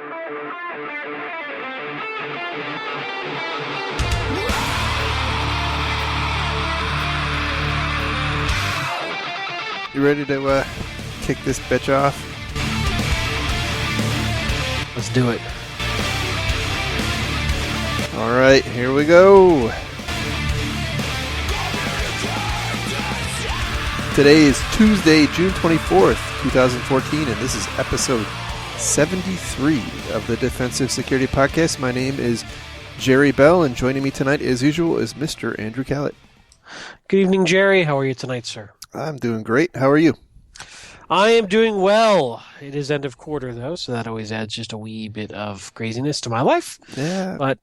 You ready to kick this bitch off? Let's do it. All right, here we go. Today is Tuesday, June 24th, 2014, and this is episode 73 of the Defensive Security Podcast. My name is Jerry Bell, and joining me tonight, as usual, is Mr. Andrew Callett. Good evening, Jerry. How are you tonight, sir? I'm doing great. How are you? I am doing well. It is end of quarter, though, so that always adds just a wee bit of craziness to my life. Yeah. But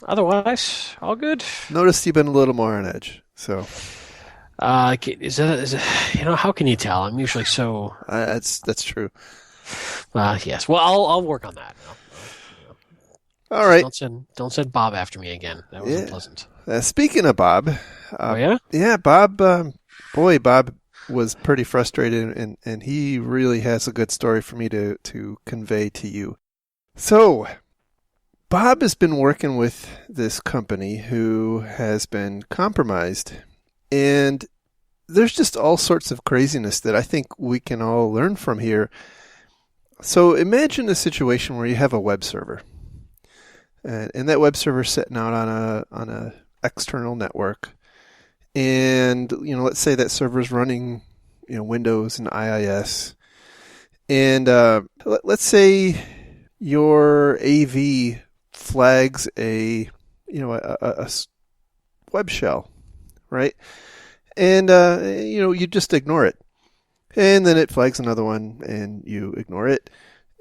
otherwise, all good. Noticed you've been a little more on edge, so... is it, how can you tell? I'm usually so... That's true. Yes. Well, I'll work on that. All right. Don't send Bob after me again. That was unpleasant. Speaking of Bob... oh, yeah? Yeah, Bob... Bob was pretty frustrated, and he really has a good story for me to convey to you. So, Bob has been working with this company who has been compromised, and there's just all sorts of craziness that I think we can all learn from here. So imagine a situation where you have a web server, and that web server is sitting out on a external network. And, let's say that server's running, Windows and IIS. And let's say your AV flags a web shell, right? And, you just ignore it. And then it flags another one and you ignore it.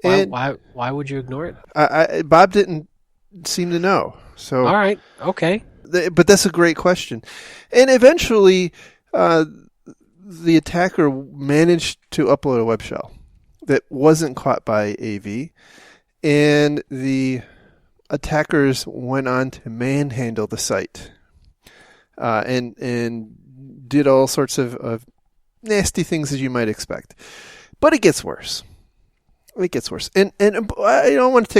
And why would you ignore it? Bob didn't seem to know. So all right. Okay. But that's a great question. And eventually, the attacker managed to upload a web shell that wasn't caught by AV, and the attackers went on to manhandle the site and did all sorts of nasty things as you might expect. But it gets worse. It gets worse. And I don't want to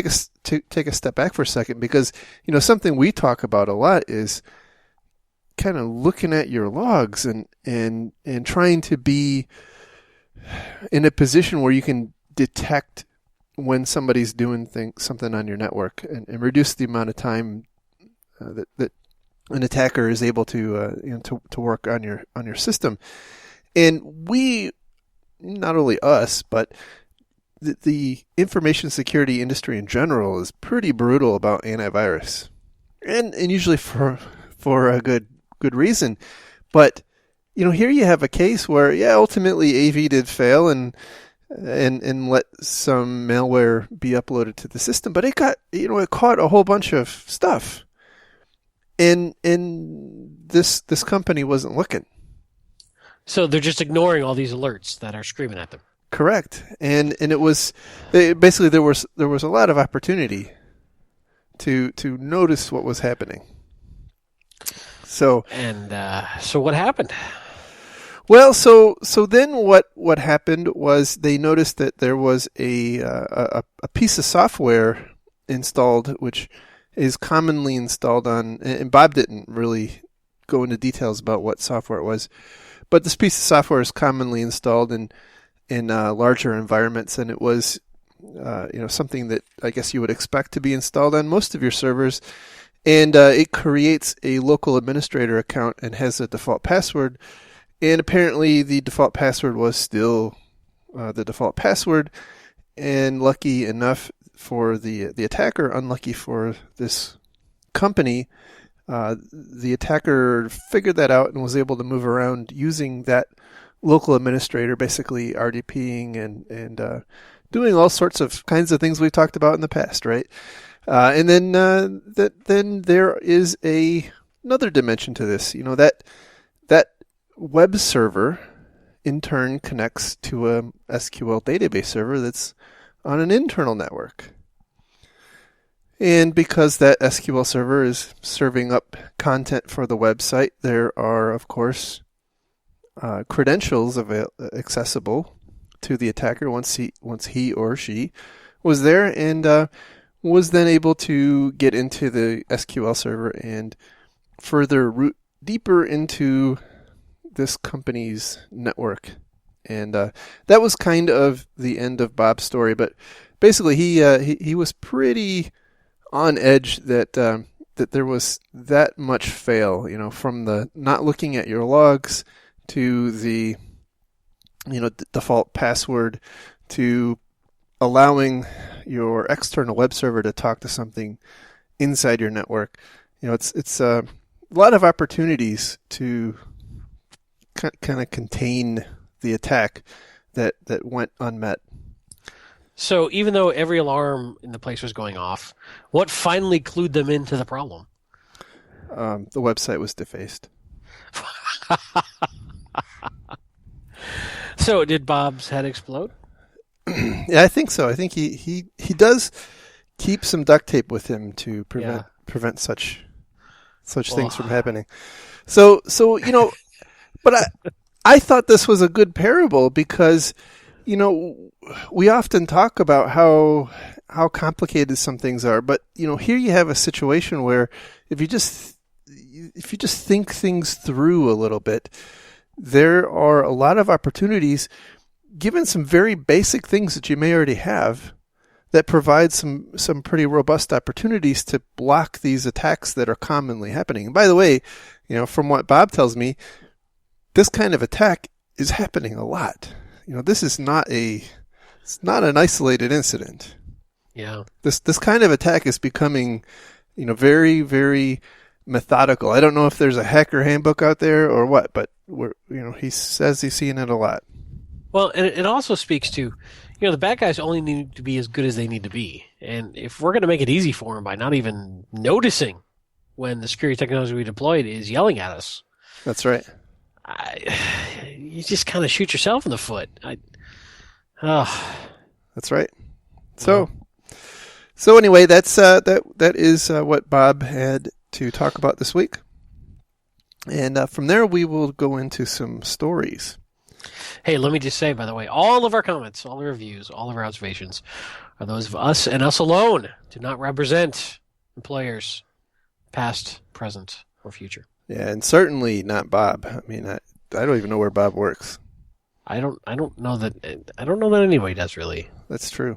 take a step back for a second, because something we talk about a lot is kind of looking at your logs and trying to be in a position where you can detect when somebody's doing something on your network and reduce the amount of time that an attacker is able to work on your system. And we, not only us, but the information security industry in general is pretty brutal about antivirus, and usually for a good reason. But here you have a case where ultimately AV did fail and let some malware be uploaded to the system, but it caught a whole bunch of stuff, and this company wasn't looking. So they're just ignoring all these alerts that are screaming at them. Correct, and it was basically there was a lot of opportunity to notice what was happening. So what happened? Well, so then what happened was they noticed that there was a piece of software installed, which is commonly installed on, and Bob didn't really go into details about what software it was, but this piece of software is commonly installed in larger environments, and it was something that I guess you would expect to be installed on most of your servers, and it creates a local administrator account and has a default password, and apparently the default password was still the default password, and lucky enough for the attacker, unlucky for this company, the attacker figured that out and was able to move around using that local administrator, basically RDPing and doing all sorts of kinds of things we've talked about in the past, right? And then then there is another dimension to this. That web server in turn connects to a SQL database server that's on an internal network. And because that SQL server is serving up content for the website, there are, of course, credentials accessible to the attacker once he or she was there and was then able to get into the SQL server and further root deeper into this company's network. And that was kind of the end of Bob's story. But basically, he was pretty on edge that that there was that much fail, from the not looking at your logs to the default password to allowing your external web server to talk to something inside your network. It's a lot of opportunities to kind of contain the attack that went unmet. So even though every alarm in the place was going off, what finally clued them into the problem? The website was defaced. So did Bob's head explode? Yeah, I think so. I think he does keep some duct tape with him to prevent such things from happening. So but I thought this was a good parable because we often talk about how complicated some things are, but here you have a situation where if you just think things through a little bit, there are a lot of opportunities, given some very basic things that you may already have, that provide some pretty robust opportunities to block these attacks that are commonly happening. And by the way, from what Bob tells me, this kind of attack is happening a lot. This is not an isolated incident. Yeah. This kind of attack is becoming, very, very methodical. I don't know if there's a hacker handbook out there or what, but he says he's seeing it a lot. Well, and it also speaks to, the bad guys only need to be as good as they need to be. And if we're going to make it easy for them by not even noticing when the security technology we deployed is yelling at us. That's right. You just kind of shoot yourself in the foot. That's right. So anyway, that's that is what Bob had to talk about this week. And from there, we will go into some stories. Hey, let me just say, by the way, all of our comments, all the reviews, all of our observations are those of us and us alone. Do not represent employers, past, present, or future. Yeah, and certainly not Bob. I mean, I don't even know where Bob works. I don't know that anybody does, really. That's true.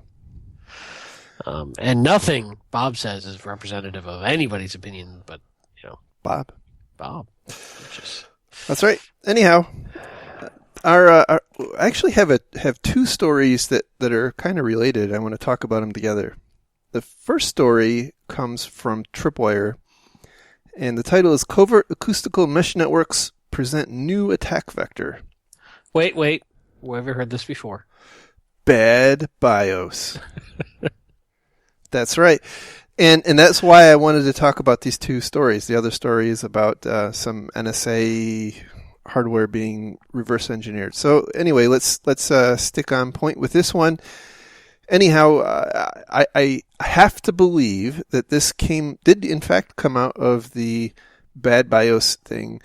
And nothing Bob says is representative of anybody's opinion, but Bob. That's right. Anyhow, I actually have two stories that are kind of related. I want to talk about them together. The first story comes from Tripwire, and the title is "Covert Acoustical Mesh Networks Present New Attack Vector." Wait. We've ever heard this before. Bad BIOS. That's right. And that's why I wanted to talk about these two stories. The other story is about some NSA hardware being reverse engineered. So anyway, let's stick on point with this one. Anyhow, I have to believe that this did in fact come out of the bad BIOS thing.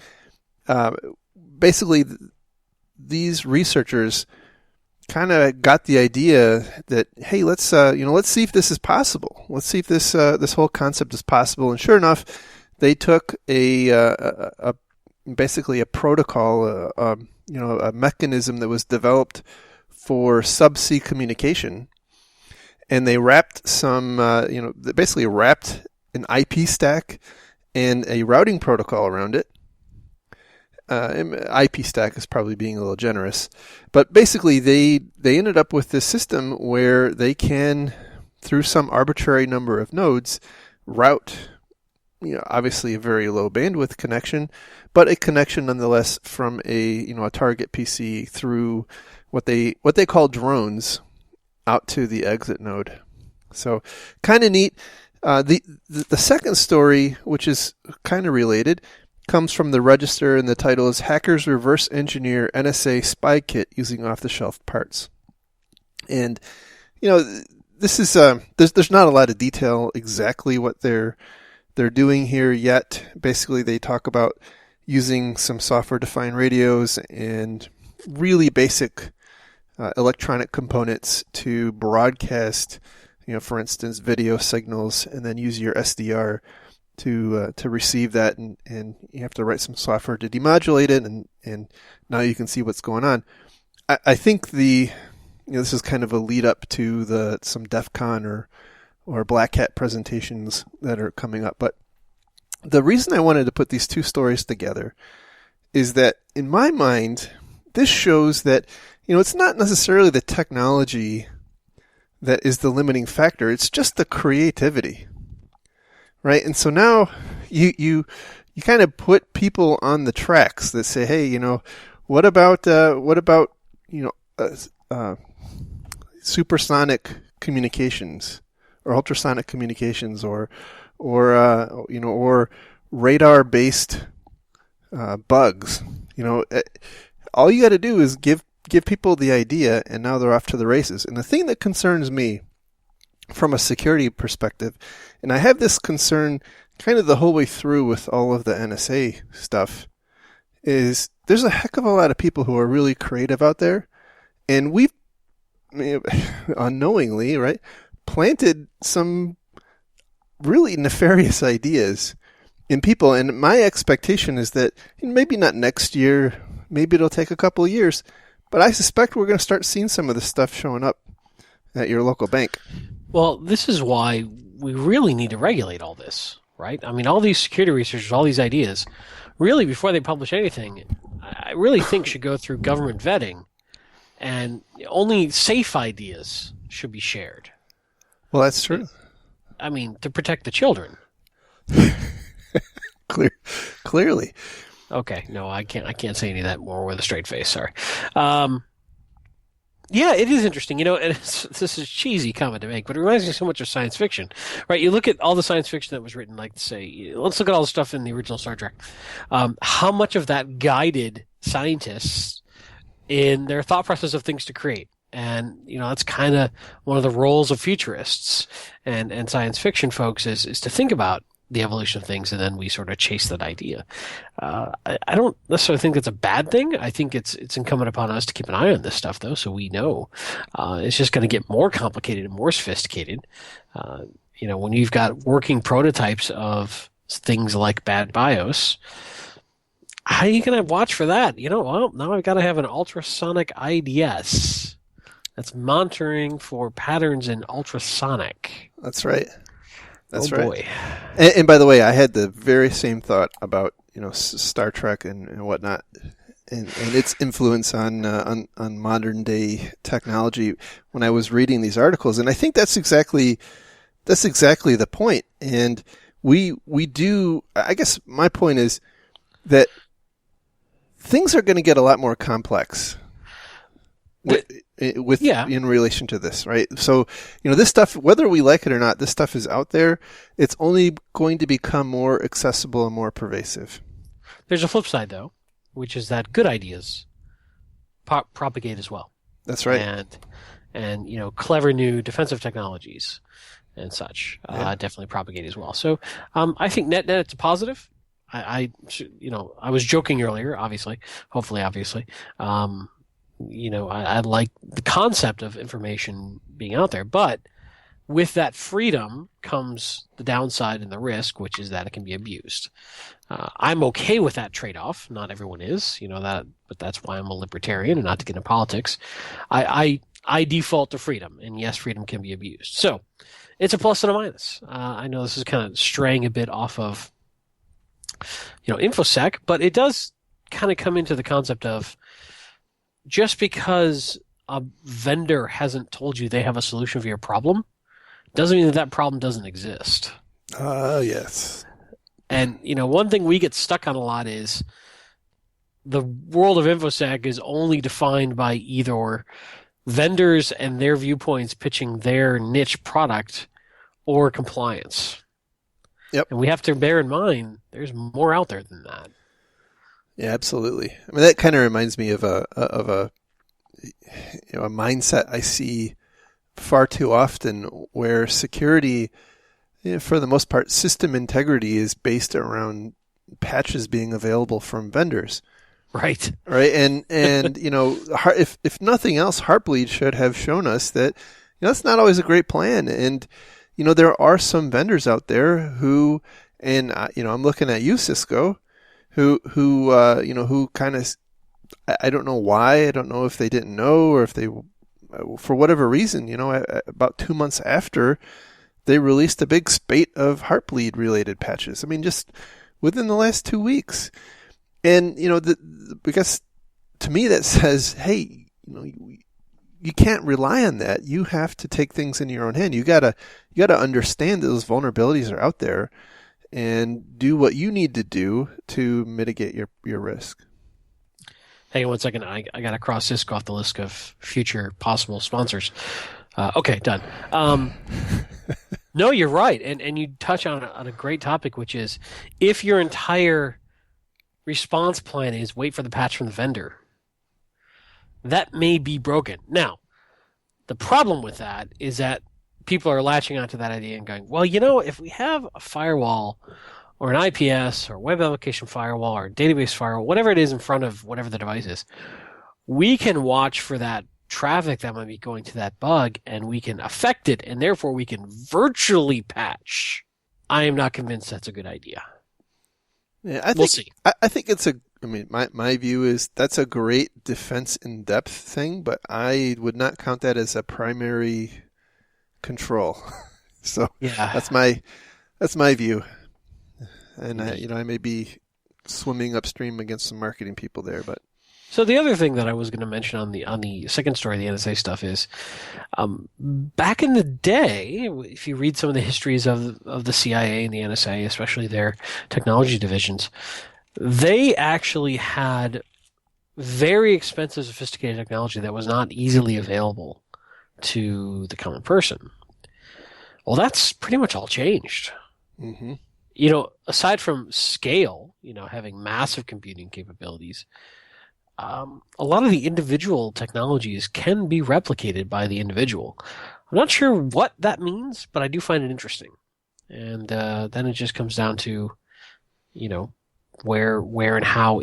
Basically, these researchers kind of got the idea that, hey, let's see if this is possible. Let's see if this whole concept is possible. And sure enough, they took basically a protocol, a mechanism that was developed for subsea communication, and they wrapped they basically wrapped an IP stack and a routing protocol around it. IP stack is probably being a little generous, but basically they ended up with this system where they can, through some arbitrary number of nodes, route, obviously a very low bandwidth connection, but a connection nonetheless from a target PC through what they call drones out to the exit node. So kind of neat. The second story, which is kind of related, comes from the Register, and the title is "Hackers Reverse Engineer NSA Spy Kit Using Off-the-Shelf Parts." And this is there's not a lot of detail exactly what they're doing here yet. Basically, they talk about using some software-defined radios and really basic electronic components to broadcast for instance, video signals, and then use your SDR to receive that, and you have to write some software to demodulate it, and now you can see what's going on. I think this is kind of a lead up to some DEF CON or Black Hat presentations that are coming up. But the reason I wanted to put these two stories together is that, in my mind, this shows that, it's not necessarily the technology that is the limiting factor. It's just the creativity, right? And so now you kind of put people on the tracks that say, hey, what about supersonic communications or ultrasonic communications or radar-based bugs. All you got to do is give people the idea, and now they're off to the races. And the thing that concerns me from a security perspective, and I have this concern kind of the whole way through with all of the NSA stuff, is there's a heck of a lot of people who are really creative out there, and we've unknowingly, right, planted some really nefarious ideas in people. And my expectation is that maybe not next year, maybe it'll take a couple of years, but I suspect we're going to start seeing some of this stuff showing up at your local bank. Well, this is why we really need to regulate all this, right? I mean, all these security researchers, all these ideas, really, before they publish anything, I really think should go through government vetting, and only safe ideas should be shared. Well, that's true. I mean, to protect the children. Clearly. Okay, no, I can't say any of that more with a straight face. Sorry. Yeah, it is interesting, and this is a cheesy comment to make, but it reminds me so much of science fiction, right? You look at all the science fiction that was written, like, say, let's look at all the stuff in the original Star Trek. How much of that guided scientists in their thought process of things to create? And, that's kind of one of the roles of futurists and science fiction folks is to think about the evolution of things, and then we sort of chase that idea. I don't necessarily think that's a bad thing. I think it's incumbent upon us to keep an eye on this stuff, though, so we know. It's just going to get more complicated and more sophisticated. When you've got working prototypes of things like bad BIOS, how are you going to watch for that? Well, now I've got to have an ultrasonic IDS that's monitoring for patterns in ultrasonic. That's right. That's right. Boy. And by the way, I had the very same thought about Star Trek and whatnot, and its influence on modern day technology when I was reading these articles. And I think that's exactly the point. And we do. I guess my point is that things are going to get a lot more complex in relation to this, right? So, this stuff, whether we like it or not, this stuff is out there. It's only going to become more accessible and more pervasive. There's a flip side, though, which is that good ideas propagate as well. That's right. And clever new defensive technologies and such definitely propagate as well. So, I think net it's a positive. I was joking earlier, obviously. I like the concept of information being out there, but with that freedom comes the downside and the risk, which is that it can be abused. I'm okay with that trade-off. Not everyone is, but that's why I'm a libertarian and not to get into politics. I default to freedom, and yes, freedom can be abused. So it's a plus and a minus. I know this is kind of straying a bit off of, InfoSec, but it does kind of come into the concept of, just because a vendor hasn't told you they have a solution for your problem doesn't mean that problem doesn't exist. Yes. And, one thing we get stuck on a lot is the world of InfoSec is only defined by either vendors and their viewpoints pitching their niche product or compliance. Yep. And we have to bear in mind there's more out there than that. Yeah, absolutely. I mean, that kind of reminds me of a mindset I see far too often, where security, for the most part, system integrity is based around patches being available from vendors. Right. Right. And if nothing else, Heartbleed should have shown us that, That's not always a great plan. And, there are some vendors out there who, and, I'm looking at you, Cisco, who kind of, I don't know why. I don't know if they didn't know or if they, for whatever reason, about 2 months after, they released a big spate of Heartbleed related patches. I mean, just within the last 2 weeks. And, because to me that says, hey, you can't rely on that. You have to take things in your own hand. You gotta understand that those vulnerabilities are out there and do what you need to do to mitigate your risk. Hang on one second. I got to cross Cisco off the list of future possible sponsors. Okay, done. No, you're right. And you touch on a great topic, which is if your entire response plan is wait for the patch from the vendor, that may be broken. Now, the problem with that is that people are latching onto that idea and going, well, if we have a firewall or an IPS or web application firewall or database firewall, whatever it is in front of whatever the device is, we can watch for that traffic that might be going to that bug and we can affect it, and therefore we can virtually patch. I am not convinced that's a good idea. Yeah, we'll see. I think it's my view is that's a great defense in depth thing, but I would not count that as a primary control. So yeah, that's my view. And I may be swimming upstream against some marketing people there, but. So the other thing that I was going to mention on the second story, the NSA stuff, is back in the day, if you read some of the histories of the CIA and the NSA, especially their technology divisions, they actually had very expensive, sophisticated technology that was not easily available to the common person. Well, that's pretty much all changed. Mm-hmm. Aside from scale, having massive computing capabilities, a lot of the individual technologies can be replicated by the individual. I'm not sure what that means, but I do find it interesting. And then it just comes down to, where and how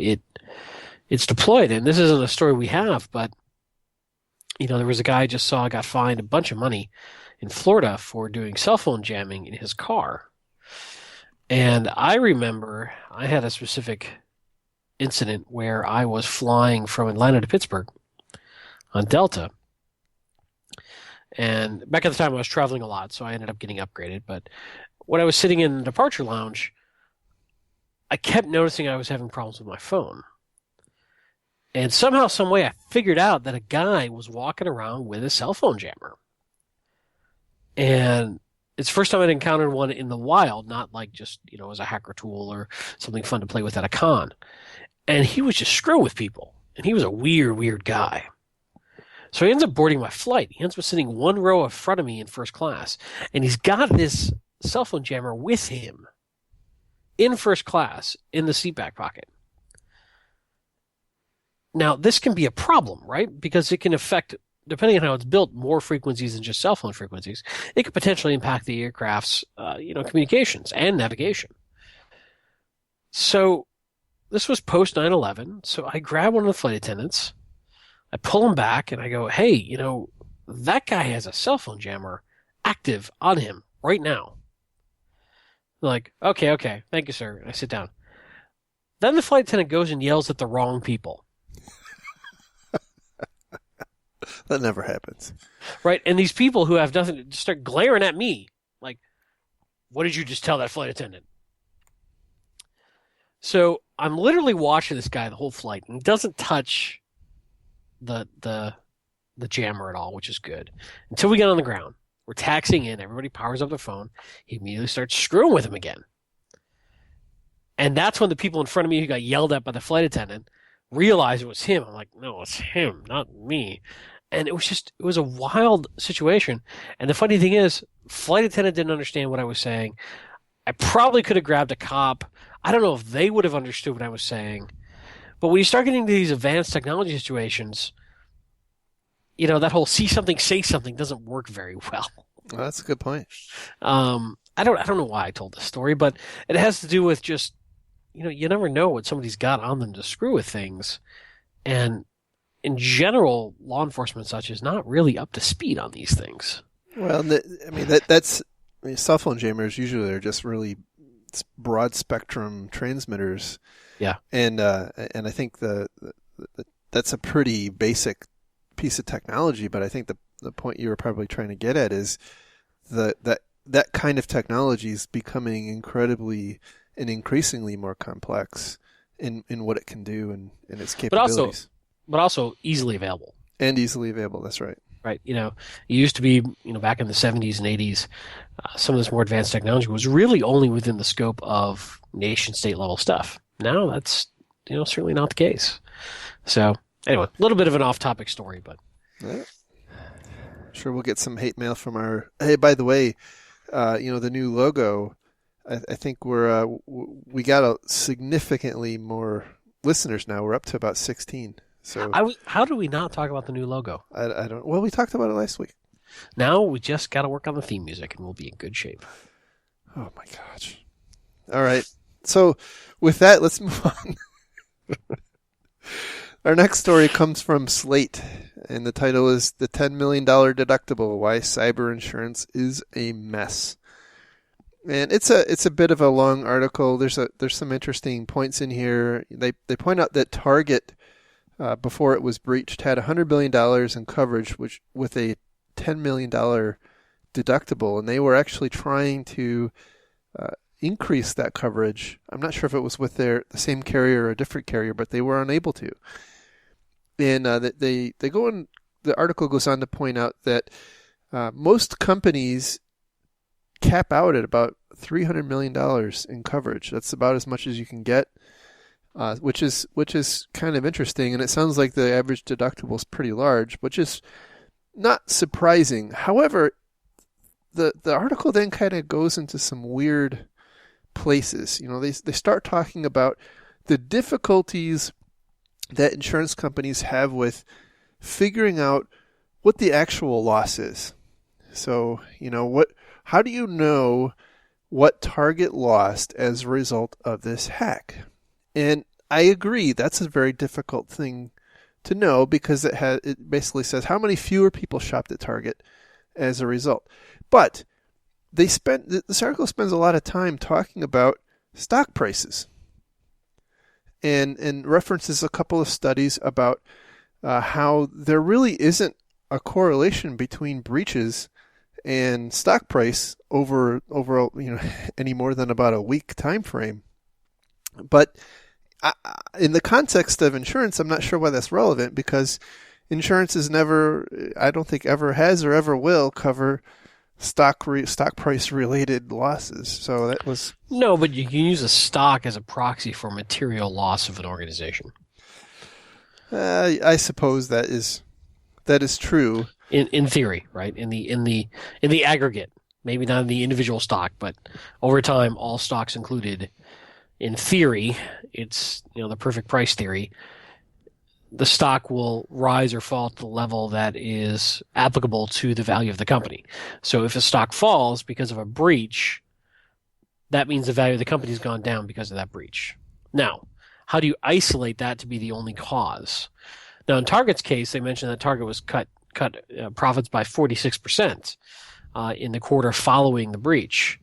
it's deployed. And this isn't a story we have, but there was a guy I just saw got fined a bunch of money in Florida for doing cell phone jamming in his car. And I remember I had a specific incident where I was flying from Atlanta to Pittsburgh on Delta. And back at the time I was traveling a lot, so I ended up getting upgraded. But when I was sitting in the departure lounge, I kept noticing I was having problems with my phone. And somehow, some way, I figured out that a guy was walking around with a cell phone jammer. And it's the first time I'd encountered one in the wild, not like just, as a hacker tool or something fun to play with at a con. And he was just screwing with people. And he was a weird, weird guy. So he ends up boarding my flight. He ends up sitting one row in front of me in first class. And he's got this cell phone jammer with him in first class in the seat back pocket. Now, this can be a problem, right? Because it can affect, depending on how it's built, more frequencies than just cell phone frequencies. It could potentially impact the aircraft's, communications and navigation. So this was post 9/11. So I grab one of the flight attendants, I pull him back, and I go, hey, that guy has a cell phone jammer active on him right now. They're like, okay, thank you, sir. And I sit down. Then the flight attendant goes and yells at the wrong people. That never happens. Right? And these people who have nothing to start glaring at me. Like, what did you just tell that flight attendant? So I'm literally watching this guy the whole flight, and he doesn't touch the jammer at all, which is good. Until we get on the ground. We're taxiing in. Everybody powers up their phone. He immediately starts screwing with him again. And that's when the people in front of me who got yelled at by the flight attendant realized it was him. I'm like, no, it's him, not me. And it was a wild situation. And the funny thing is, flight attendant didn't understand what I was saying. I probably could have grabbed a cop. I don't know if they would have understood what I was saying. But when you start getting into these advanced technology situations, that whole see something, say something doesn't work very well. Well, that's a good point. I don't know why I told this story, but it has to do with just, you never know what somebody's got on them to screw with things. And in general, law enforcement such is not really up to speed on these things. Well, cell phone jammers usually are just really broad spectrum transmitters. Yeah. And I think that's a pretty basic piece of technology, but I think the point you were probably trying to get at is that kind of technology is becoming incredibly and increasingly more complex in what it can do and its capabilities. But also easily available. And easily available, that's right. Right. It used to be, back in the 70s and 80s, some of this more advanced technology was really only within the scope of nation state level stuff. Now that's, certainly not the case. So anyway, a little bit of an off topic story, but. Yeah. Sure, we'll get some hate mail from our. Hey, by the way, the new logo. I think we got a significantly more listeners now. We're up to about 16. So how do we not talk about the new logo? I don't. Well, we talked about it last week. Now we just got to work on the theme music, and we'll be in good shape. Oh my gosh! All right. So with that, let's move on. Our next story comes from Slate, and the title is "The $10 Million Deductible: Why Cyber Insurance is a Mess." And it's a bit of a long article. There's some interesting points in here. They point out that Target, before it was breached, had $100 billion in coverage, which with a $10 million deductible, and they were actually trying to increase that coverage. I'm not sure if it was with the same carrier or a different carrier, but they were unable to. And they go on. The article goes on to point out that most companies cap out at about $300 million in coverage. That's about as much as you can get, which is kind of interesting. And it sounds like the average deductible is pretty large, which is not surprising. However, the article then kind of goes into some weird places. They start talking about the difficulties that insurance companies have with figuring out what the actual loss is. So, how do you know what Target lost as a result of this hack? And I agree, that's a very difficult thing to know because it basically says how many fewer people shopped at Target as a result. But this article spends a lot of time talking about stock prices and references a couple of studies about how there really isn't a correlation between breaches and stock price over any more than about a week time frame. But in the context of insurance, I'm not sure why that's relevant because insurance is never, I don't think ever has or ever will cover stock price related losses. So that was no, but you can use a stock as a proxy for material loss of an organization. I suppose that is true. In theory, right? In the aggregate, maybe not in the individual stock, but over time, all stocks included. In theory, it's the perfect price theory. The stock will rise or fall to the level that is applicable to the value of the company. So if a stock falls because of a breach, that means the value of the company has gone down because of that breach. Now, how do you isolate that to be the only cause? Now, in Target's case, they mentioned that Target was cut profits by 46% in the quarter following the breach.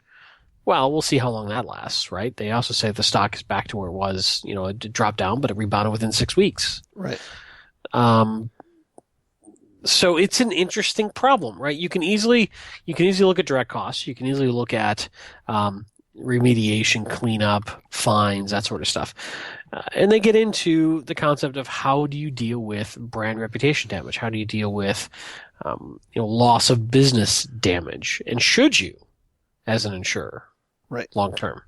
Well, we'll see how long that lasts, right? They also say the stock is back to where it was, it dropped down, but it rebounded within 6 weeks. Right. So it's an interesting problem, right? You can easily look at direct costs. You can easily look at remediation, cleanup, fines, that sort of stuff. And they get into the concept of how do you deal with brand reputation damage? How do you deal with loss of business damage? And should you, as an insurer, right, long term?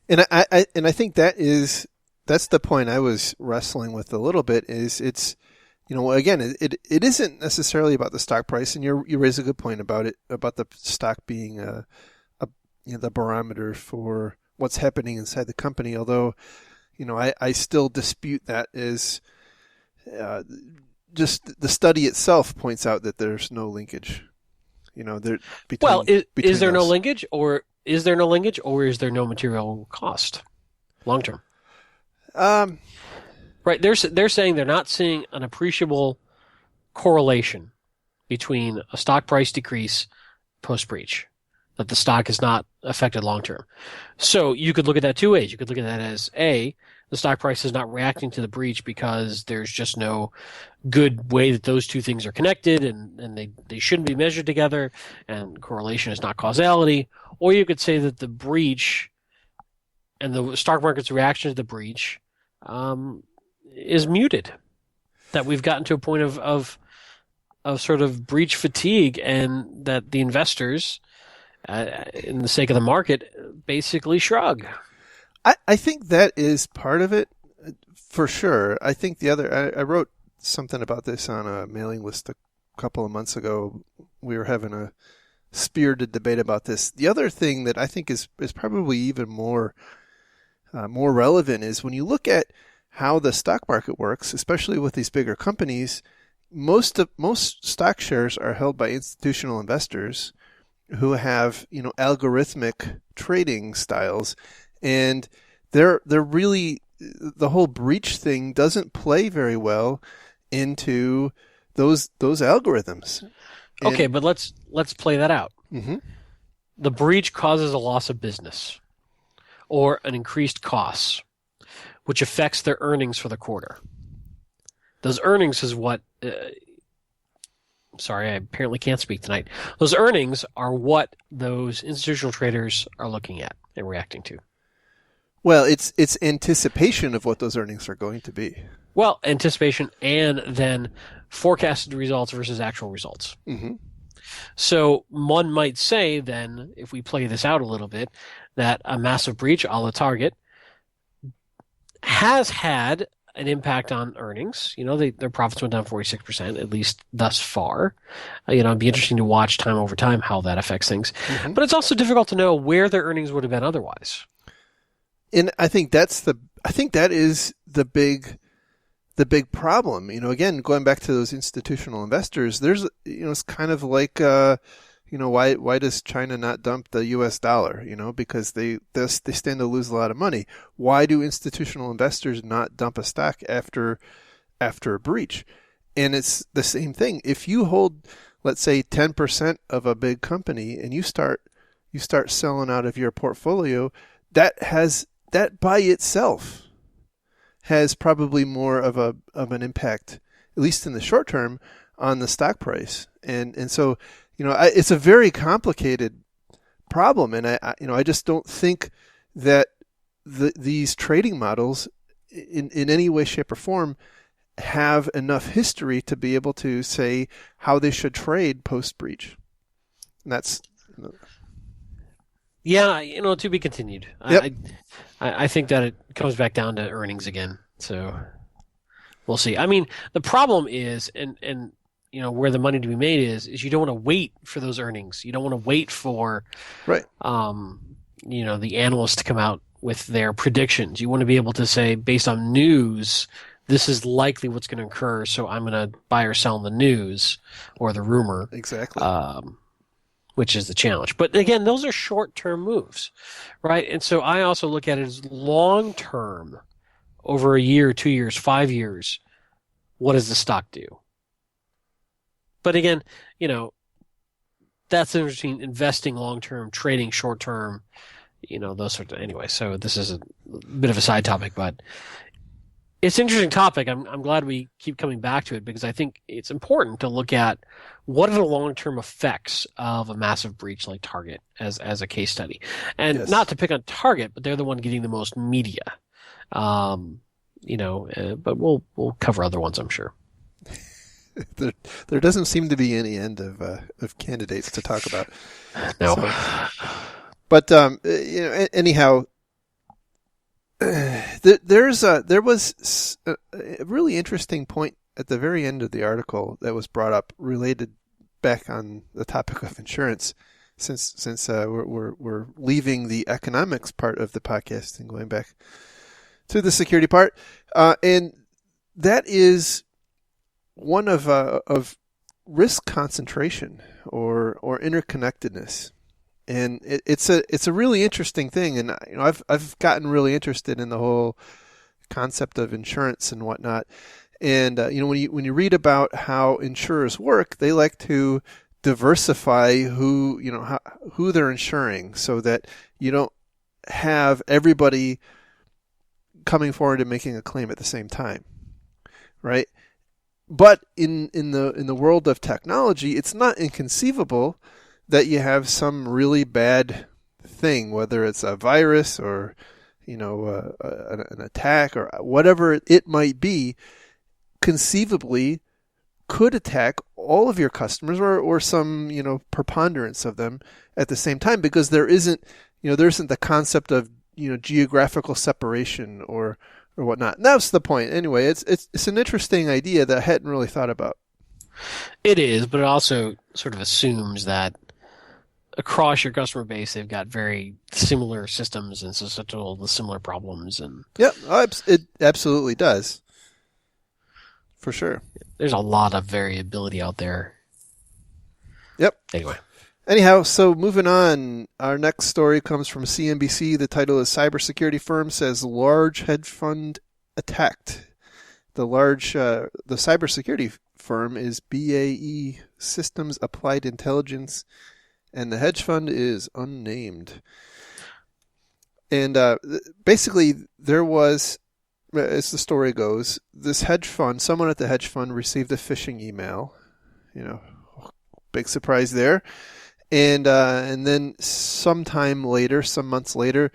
And I think that's the point I was wrestling with a little bit. Is it's again it isn't necessarily about the stock price, and you raise a good point about it, about the stock being the barometer for what's happening inside the company. Although, I still dispute that as just the study itself points out that there's no linkage. Is there no linkage, or is there no material cost long term? Right. They're saying they're not seeing an appreciable correlation between a stock price decrease post-breach, that the stock is not affected long-term. So you could look at that two ways. You could look at that as, A, the stock price is not reacting to the breach because there's just no good way that those two things are connected, and they shouldn't be measured together, and correlation is not causality. Or you could say that the breach and the stock market's reaction to the breach is muted, that we've gotten to a point of sort of breach fatigue, and that the investors, in the sake of the market, basically shrug. I think that is part of it, for sure. I think the other, I wrote something about this on a mailing list a couple of months ago. We were having a spirited debate about this. The other thing that I think is probably even more relevant is when you look at how the stock market works, especially with these bigger companies. Most stock shares are held by institutional investors who have, algorithmic trading styles, and they're really, the whole breach thing doesn't play very well into those algorithms. Okay, but let's play that out. Mm-hmm. The breach causes a loss of business or an increased costs, which affects their earnings for the quarter. Those earnings is what. Sorry, I apparently can't speak tonight. Those earnings are what those institutional traders are looking at and reacting to. Well, it's anticipation of what those earnings are going to be. Well, anticipation and then forecasted results versus actual results. Mm-hmm. So one might say then, if we play this out a little bit, that a massive breach a la Target has had an impact on earnings. Their profits went down 46%, at least thus far. It'd be interesting to watch time over time how that affects things. Mm-hmm. But it's also difficult to know where their earnings would have been otherwise. And I think that is the big problem. Again, going back to those institutional investors, there's, it's kind of like, why does China not dump the U.S. dollar? Because they stand to lose a lot of money. Why do institutional investors not dump a stock after a breach? And it's the same thing. If you hold, let's say, 10% of a big company and you start selling out of your portfolio, that by itself has probably more of an impact, at least in the short term, on the stock price. And so, it's a very complicated problem, and I just don't think that these trading models, in any way, shape, or form, have enough history to be able to say how they should trade post breach. And that's. Yeah, to be continued. Yep. I think that it comes back down to earnings again. So we'll see. I mean, the problem is, and where the money to be made is you don't want to wait for those earnings. You don't want to wait for, right. The analysts to come out with their predictions. You want to be able to say, based on news, this is likely what's going to occur. So I'm going to buy or sell in the news or the rumor. Exactly. Which is the challenge. But again, those are short-term moves, right? And so I also look at it as long-term, over a year, 2 years, 5 years. What does the stock do? But again, that's interesting. Investing long-term, trading short-term, those sorts of. Anyway, so this is a bit of a side topic, but it's an interesting topic. I'm glad we keep coming back to it because I think it's important to look at what are the long-term effects of a massive breach like Target as a case study. And yes. Not to pick on Target, but they're the one getting the most media. But we'll cover other ones, I'm sure. There doesn't seem to be any end of candidates to talk about. No. So, but anyhow, there was a really interesting point at the very end of the article that was brought up related back on the topic of insurance, since we're leaving the economics part of the podcast and going back to the security part, and that is one of risk concentration or interconnectedness. And it's a really interesting thing, and I've gotten really interested in the whole concept of insurance and whatnot. And when you read about how insurers work, they like to diversify who they're insuring, so that you don't have everybody coming forward and making a claim at the same time, right? But in the world of technology, it's not inconceivable that you have some really bad thing, whether it's a virus or an attack or whatever it might be, conceivably could attack all of your customers or some preponderance of them at the same time, because there isn't the concept of geographical separation or whatnot. And that's the point. Anyway, it's an interesting idea that I hadn't really thought about. It is, but it also sort of assumes that across your customer base, they've got very similar systems and susceptible to similar problems. And yeah, it absolutely does. For sure. There's a lot of variability out there. Yep. Anyway. Anyhow, so moving on, our next story comes from CNBC. The title is Cybersecurity Firm Says Large Hedge Fund Attacked. The cybersecurity firm is BAE Systems Applied Intelligence, and the hedge fund is unnamed. And basically, there was, as the story goes, this hedge fund, someone at the hedge fund received a phishing email. Big surprise there. And then some months later,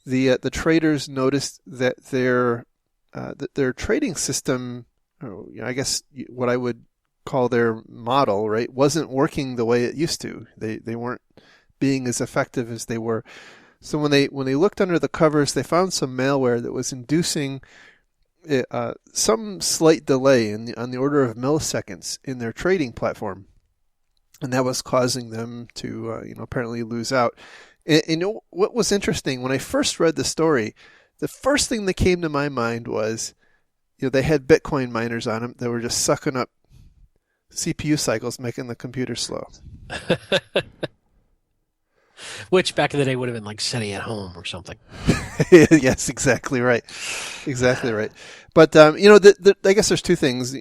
the traders noticed that their trading system, I guess what I would call their model, right, wasn't working the way it used to. They weren't being as effective as they were. So when they looked under the covers, they found some malware that was inducing some slight delay on the order of milliseconds in their trading platform. And that was causing them to, apparently lose out. And what was interesting, when I first read the story, the first thing that came to my mind was, they had Bitcoin miners on them that were just sucking up CPU cycles, making the computer slow. Which back in the day would have been like SETI at home or something. Yes, exactly right. Exactly right. But, I guess there's two things.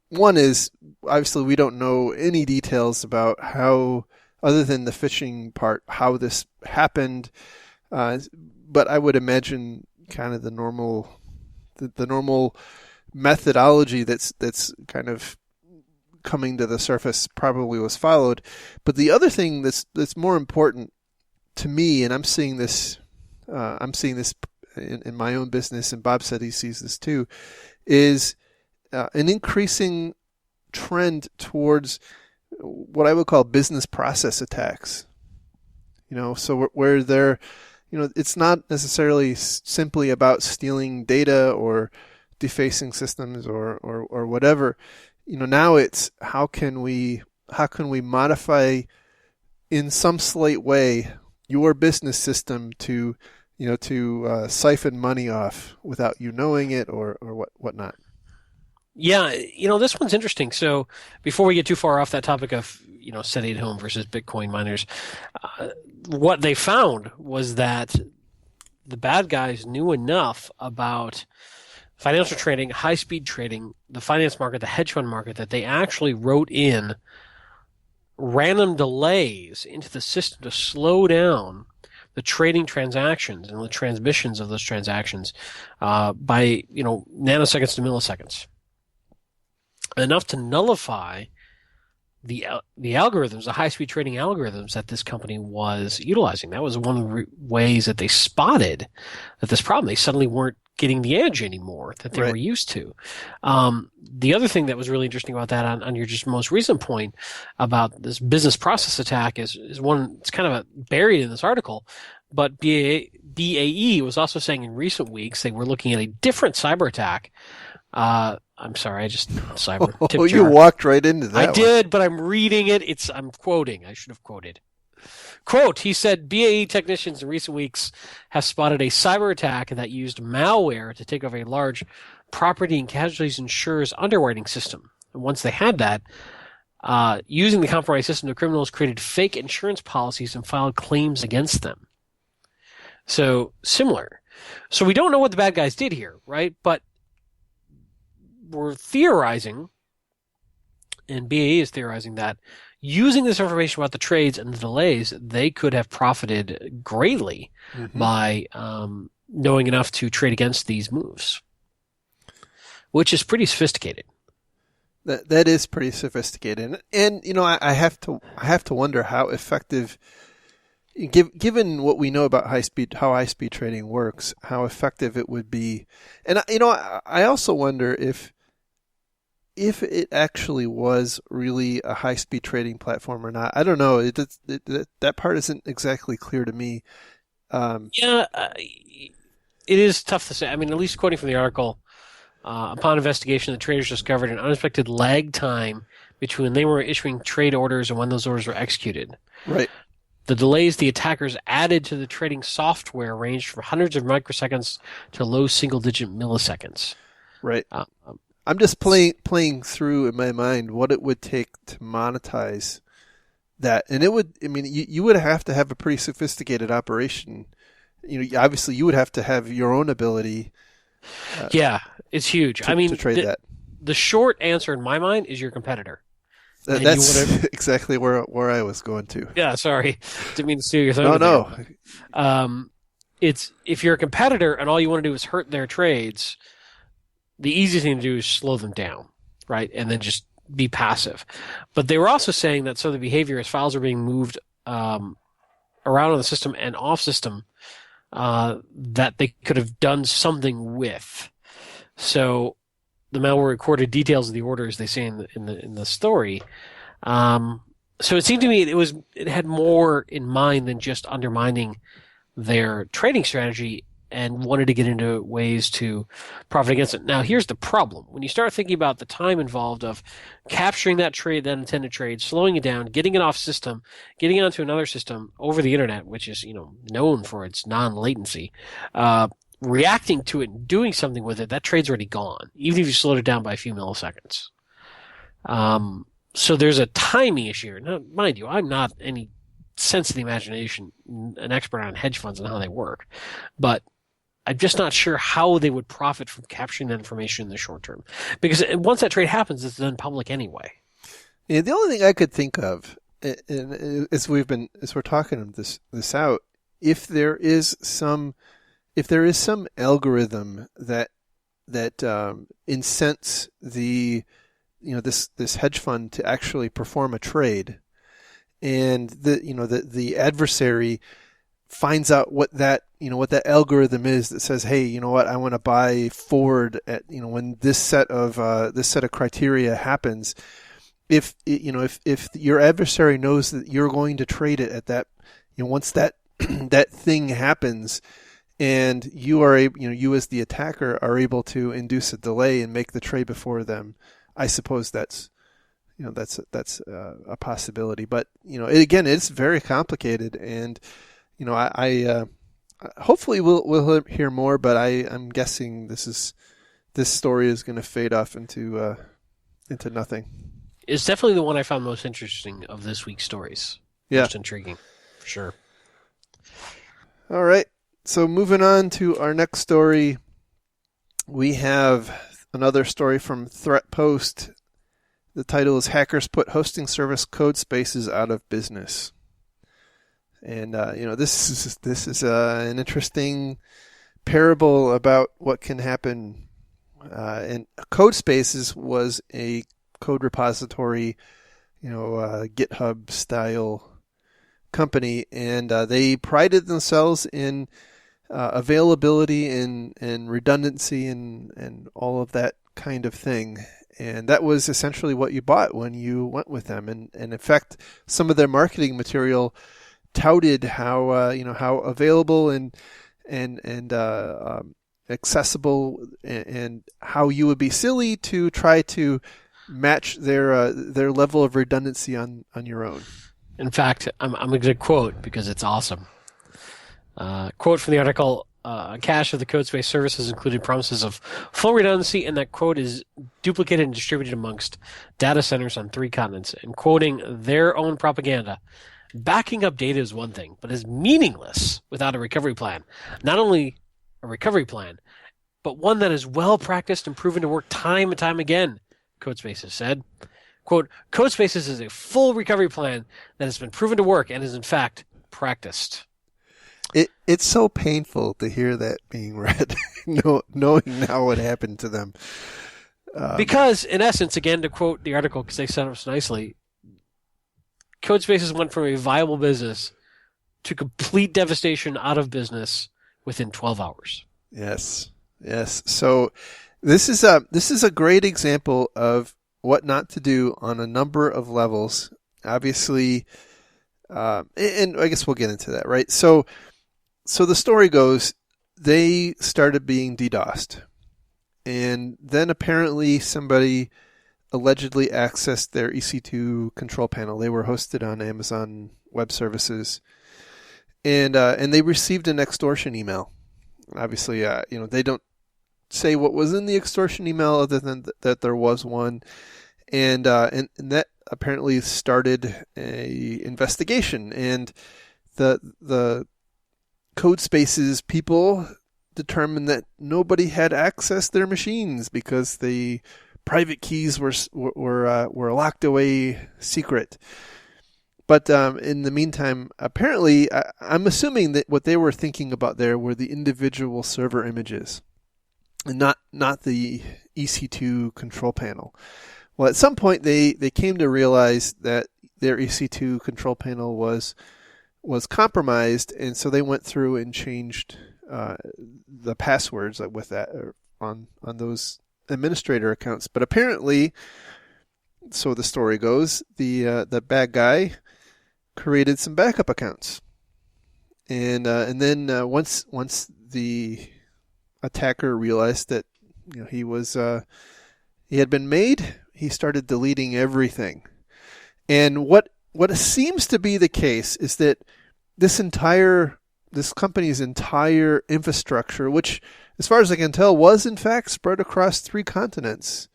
One is, obviously, we don't know any details about how, other than the phishing part, how this happened. But I would imagine kind of the normal methodology that's kind of coming to the surface probably was followed. But the other thing that's more important to me, and I'm seeing this in my own business, and Bob said he sees this too, is an increasing trend towards what I would call business process attacks. So where they're, it's not necessarily simply about stealing data or defacing systems or whatever. Now it's how can we modify in some slight way your business system to siphon money off without you knowing it or whatnot. Yeah, this one's interesting. So before we get too far off that topic of, SETI at home versus Bitcoin miners, what they found was that the bad guys knew enough about financial trading, high-speed trading, the finance market, the hedge fund market, that they actually wrote in random delays into the system to slow down the trading transactions and the transmissions of those transactions by, nanoseconds to milliseconds. Enough to nullify the algorithms, the high-speed trading algorithms that this company was utilizing. That was one of the ways that they spotted that this problem. They suddenly weren't getting the edge anymore that they were used to. The other thing that was really interesting about that, on your just most recent point about this business process attack, is one. It's kind of buried in this article, but BAE was also saying in recent weeks they were looking at a different cyber attack. I'm sorry, I just cyber tip jar. You walked right into that. I did, but I'm reading it. I'm quoting. I should have quoted. Quote, he said, BAE technicians in recent weeks have spotted a cyber attack that used malware to take over a large property and casualties insurer's underwriting system. And once they had that, using the compromised system, the criminals created fake insurance policies and filed claims against them. So, similar. So we don't know what the bad guys did here, right? But were theorizing, and BAE is theorizing, that using this information about the trades and the delays, they could have profited greatly by knowing enough to trade against these moves, which is pretty sophisticated. That is pretty sophisticated, and I have to wonder how effective, given what we know about how high speed trading works, how effective it would be. And I also wonder if it actually was really a high speed trading platform or not. I don't know. That part isn't exactly clear to me. It is tough to say. I mean, at least quoting from the article. Upon investigation, the traders discovered an unexpected lag time between when they were issuing trade orders and when those orders were executed. Right. The delays the attackers added to the trading software ranged from hundreds of microseconds to low single-digit milliseconds. Right. I'm just playing through in my mind what it would take to monetize that, and it would. I mean, you would have to have a pretty sophisticated operation. Obviously, you would have to have your own ability. Yeah, it's huge. To trade that. The short answer in my mind is your competitor. That's exactly where I was going to. Yeah, sorry. Didn't mean to steal your thunder. No. It's if you're a competitor and all you want to do is hurt their trades, the easiest thing to do is slow them down, right? And then just be passive. But they were also saying that some of the behavior as files are being moved around on the system and off system, that they could have done something with. So the malware recorded details of the orders, they say in the story. So it seemed to me it had more in mind than just undermining their trading strategy and wanted to get into ways to profit against it. Now, here's the problem. When you start thinking about the time involved of capturing that trade, that intended trade, slowing it down, getting it off system, getting it onto another system over the internet, which is, known for its non-latency, reacting to it and doing something with it, that trade's already gone, even if you slowed it down by a few milliseconds. So there's a timing issue here. Now, mind you, I'm not any sense of the imagination an expert on hedge funds and how they work, but I'm just not sure how they would profit from capturing that information in the short term. Because once that trade happens, it's then public anyway. Yeah, the only thing I could think of, as we're talking this out, if there is some algorithm that incents this hedge fund to actually perform a trade, and the adversary finds out what that algorithm is that says, hey, you know what, I want to buy Ford at when this set of criteria happens. If your adversary knows that you're going to trade it at that, once that that thing happens, and you as the attacker are able to induce a delay and make the trade before them, I suppose that's a possibility. But again, it's very complicated, and I hopefully we'll hear more, but I'm guessing this story is going to fade off into nothing. It's definitely the one I found most interesting of this week's stories. Yeah. Most intriguing, for sure. All right. So moving on to our next story, we have another story from ThreatPost. The title is "Hackers Put Hosting Service Codespaces Out of Business." And this is an interesting parable about what can happen. And Codespaces was a code repository, GitHub style company, and they prided themselves in availability and redundancy and all of that kind of thing. And that was essentially what you bought when you went with them. And in fact, some of their marketing material touted how available and accessible, and how you would be silly to try to match their level of redundancy on your own. In fact, I'm going to quote because it's awesome. Quote from the article: "A cache of the CodeSpace services included promises of full redundancy, and that quote is duplicated and distributed amongst data centers on 3 continents." And quoting their own propaganda, "Backing up data is one thing, but is meaningless without a recovery plan. Not only a recovery plan, but one that is well practiced and proven to work time and time again, Codespaces said. Quote, Codespaces is a full recovery plan that has been proven to work and is in fact practiced. It's so painful to hear that being read, knowing now what happened to them. Because, in essence, again, to quote the article, because they set up so nicely, Codespaces went from a viable business to complete devastation out of business within 12 hours. Yes. So this is a great example of what not to do on a number of levels. Obviously, and I guess we'll get into that, right? So the story goes, they started being DDoSed. And then apparently somebody allegedly accessed their EC2 control panel. They were hosted on Amazon Web Services. And they received an extortion email. Obviously, they don't say what was in the extortion email other than that there was one. And that apparently started a investigation. And the Codespaces people determined that nobody had accessed their machines because the private keys were locked away secret. But in the meantime, apparently, I'm assuming that what they were thinking about there were the individual server images, and not the EC2 control panel. Well, at some point, they came to realize that their EC2 control panel was compromised, and so they went through and changed the passwords with that on those administrator accounts. But apparently, so the story goes, the bad guy created some backup accounts, and then once the attacker realized that he had been made, he started deleting everything. And what seems to be the case is that this company's entire infrastructure, which, as far as I can tell, was in fact spread across 3 continents.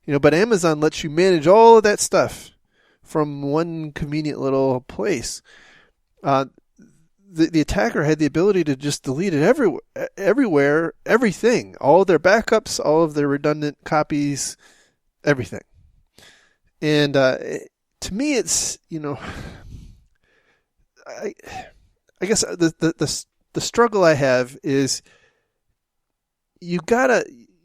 But Amazon lets you manage all of that stuff from one convenient little place. The attacker had the ability to just delete it everywhere, everything, all of their backups, all of their redundant copies, everything. And to me, it's I guess the struggle I have is you gotta,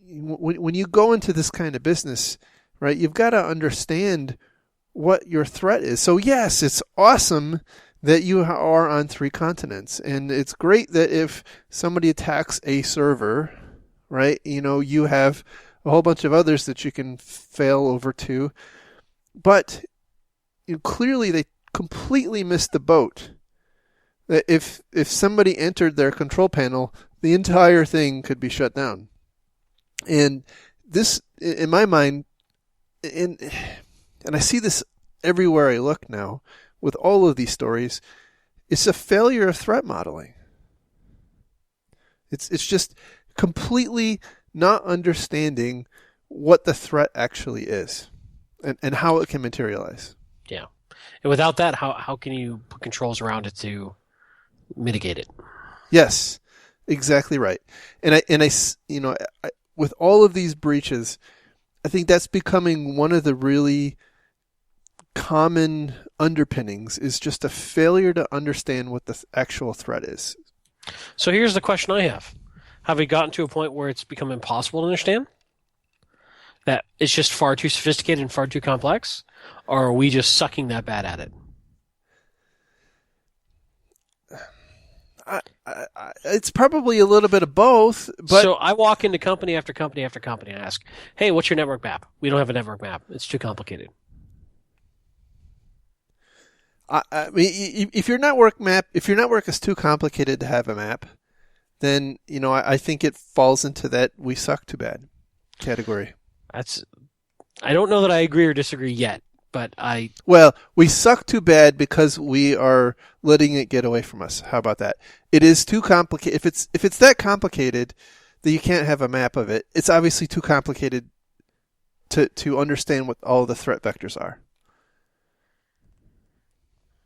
when you go into this kind of business, right, you've got to understand what your threat is. So yes, it's awesome that you are on 3 continents, and it's great that if somebody attacks a server, right, you have a whole bunch of others that you can fail over to. But clearly they completely missed the boat. That if somebody entered their control panel, the entire thing could be shut down. And this, in my mind, and I see this everywhere I look now with all of these stories, it's a failure of threat modeling. It's just completely not understanding what the threat actually is and how it can materialize. Yeah. And without that, how can you put controls around it to mitigate it? Yes, exactly right. And I with all of these breaches, I think that's becoming one of the really common underpinnings, is just a failure to understand what the actual threat is. So here's the question I have. Have we gotten to a point where it's become impossible to understand? That it's just far too sophisticated and far too complex? Or are we just sucking that bad at it? It's probably a little bit of both. But so I walk into company after company after company and ask, hey, what's your network map? We don't have a network map. It's too complicated. I mean, if your network is too complicated to have a map, then I think it falls into that "we suck too bad" category. I don't know that I agree or disagree yet, but we suck too bad because we are letting it get away from us. How about that? It is too complicated. If it's that complicated that you can't have a map of it, it's obviously too complicated to understand what all the threat vectors are.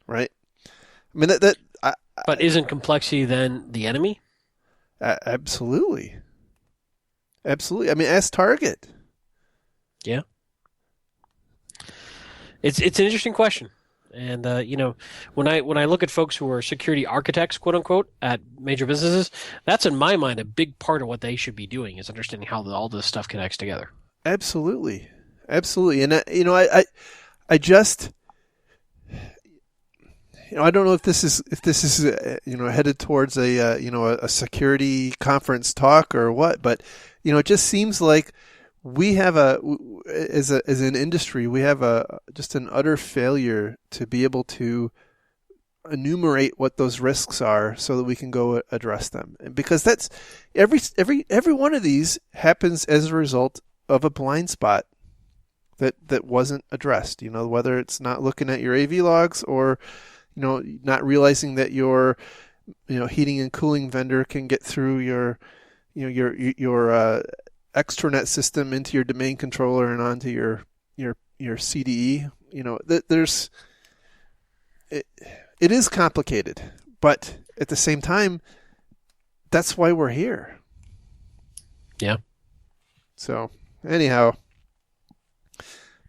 Right? I mean but isn't complexity then the enemy? Absolutely. Absolutely. I mean, ask Target. Yeah. It's an interesting question. And when I look at folks who are security architects, quote unquote, at major businesses, that's in my mind a big part of what they should be doing is understanding how all this stuff connects together. Absolutely. And I just, I don't know if this is headed towards a security conference talk or what, but it just seems like we have as an industry, we have just an utter failure to be able to enumerate what those risks are so that we can go address them. Because that's every one of these happens as a result of a blind spot that wasn't addressed. Whether it's not looking at your AV logs or not realizing that your heating and cooling vendor can get through your extranet system into your domain controller and onto your CDE. It is complicated, but at the same time, that's why we're here. Yeah. So anyhow,